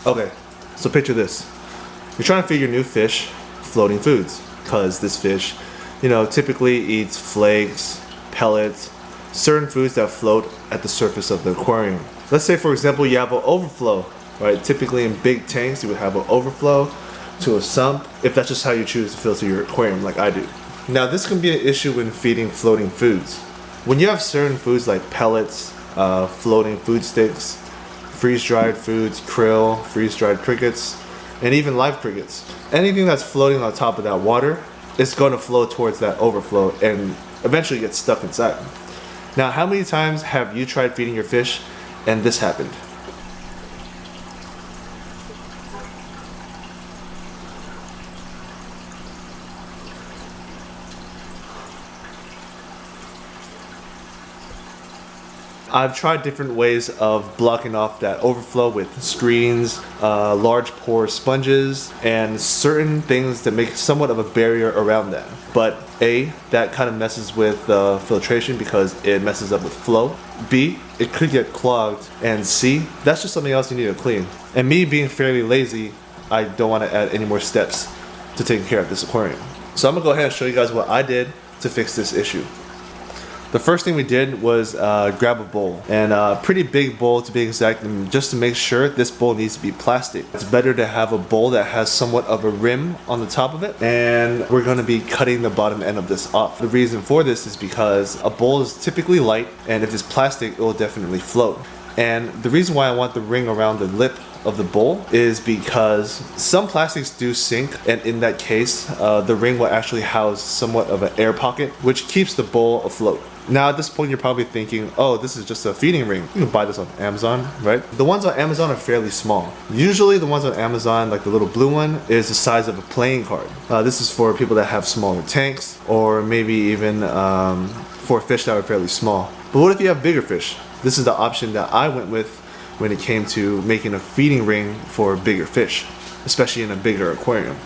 Okay, so picture this. You're trying to feed your new fish floating foods, because this fish, typically eats flakes, pellets, certain foods that float at the surface of the aquarium. Let's say, for example, you have an overflow, right? Typically in big tanks, you would have an overflow to a sump, if that's just how you choose to filter your aquarium, like I do. Now, this can be an issue when feeding floating foods. When you have certain foods like pellets, floating food sticks, freeze-dried foods, krill, freeze-dried crickets, and even live crickets. Anything that's floating on top of that water is going to flow towards that overflow and eventually get stuck inside. Now, how many times have you tried feeding your fish and this happened? I've tried different ways of blocking off that overflow with screens, large pore sponges, and certain things that make somewhat of a barrier around that. But A, that kind of messes with the filtration because it messes up with flow. B, it could get clogged. And C, that's just something else you need to clean. And me being fairly lazy, I don't want to add any more steps to taking care of this aquarium. So I'm gonna go ahead and show you guys what I did to fix this issue. The first thing we did was grab a bowl, and a pretty big bowl to be exact, and just to make sure this bowl needs to be plastic. It's better to have a bowl that has somewhat of a rim on the top of it, and we're going to be cutting the bottom end of this off. The reason for this is because a bowl is typically light, and if it's plastic, it will definitely float. And the reason why I want the ring around the lip of the bowl is because some plastics do sink, and in that case, the ring will actually house somewhat of an air pocket, which keeps the bowl afloat. Now at this point you're probably thinking, oh, this is just a feeding ring. You can buy this on Amazon, right? The ones on Amazon are fairly small. Usually the ones on Amazon, like the little blue one, is the size of a playing card. This is for people that have smaller tanks, or maybe even for fish that are fairly small. But what if you have bigger fish? This is the option that I went with when it came to making a feeding ring for bigger fish, especially in a bigger aquarium.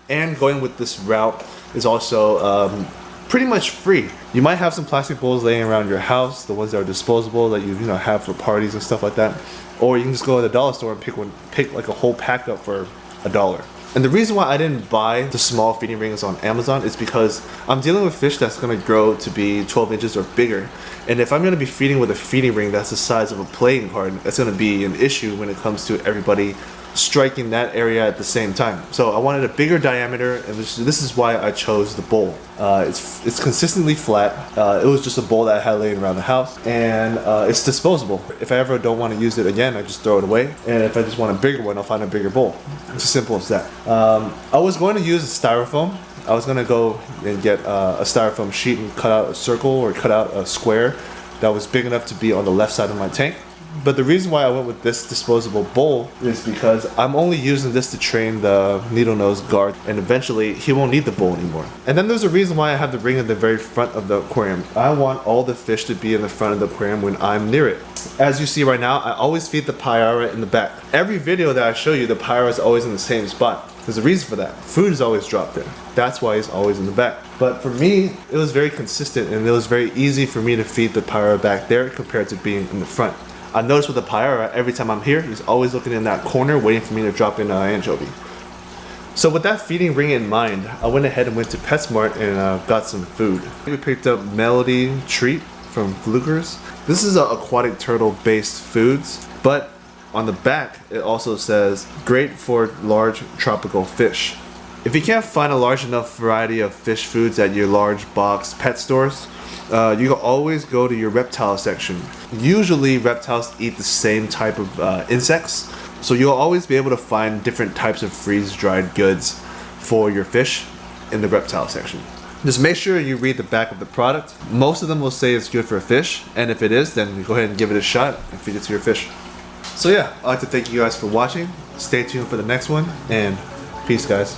And going with this route is also pretty much free. You might have some plastic bowls laying around your house, the ones that are disposable that you have for parties and stuff like that, or you can just go to the dollar store and pick like a whole pack up for $1. And the reason why I didn't buy the small feeding rings on Amazon is because I'm dealing with fish that's going to grow to be 12 inches or bigger. And if I'm going to be feeding with a feeding ring that's the size of a playing card, that's going to be an issue when it comes to everybody striking that area at the same time. So I wanted a bigger diameter, and this is why I chose the bowl. It's consistently flat. It was just a bowl that I had laying around the house, and it's disposable. If I ever don't want to use it again, I just throw it away. And if I just want a bigger one, I'll find a bigger bowl. It's as simple as that. I was going to use a styrofoam. I was going to go and get a styrofoam sheet and cut out a circle or cut out a square that was big enough to be on the left side of my tank. But the reason why I went with this disposable bowl is because I'm only using this to train the needle-nose guard, and eventually he won't need the bowl anymore. And then there's a reason why I have the ring in the very front of the aquarium. I want all the fish to be in the front of the aquarium when I'm near it. As you see right now, I always feed the pyara in the back. Every video that I show you, the pyara is always in the same spot. There's a reason for that. Food is always dropped there. That's why he's always in the back. But for me, it was very consistent, and it was very easy for me to feed the pyara back there compared to being in the front. I noticed with the pyara, every time I'm here, he's always looking in that corner waiting for me to drop in an anchovy. So with that feeding ring in mind, I went ahead and went to PetSmart and got some food. We picked up Melody Treat from Flukers. This is an aquatic turtle based foods, but on the back it also says great for large tropical fish. If you can't find a large enough variety of fish foods at your large box pet stores, you can always go to your reptile section. Usually reptiles eat the same type of insects, so you'll always be able to find different types of freeze-dried goods for your fish in the reptile section. Just make sure you read the back of the product. Most of them will say it's good for a fish, and if it is, then go ahead and give it a shot and feed it to your fish. So yeah, I'd like to thank you guys for watching. Stay tuned for the next one, and peace guys.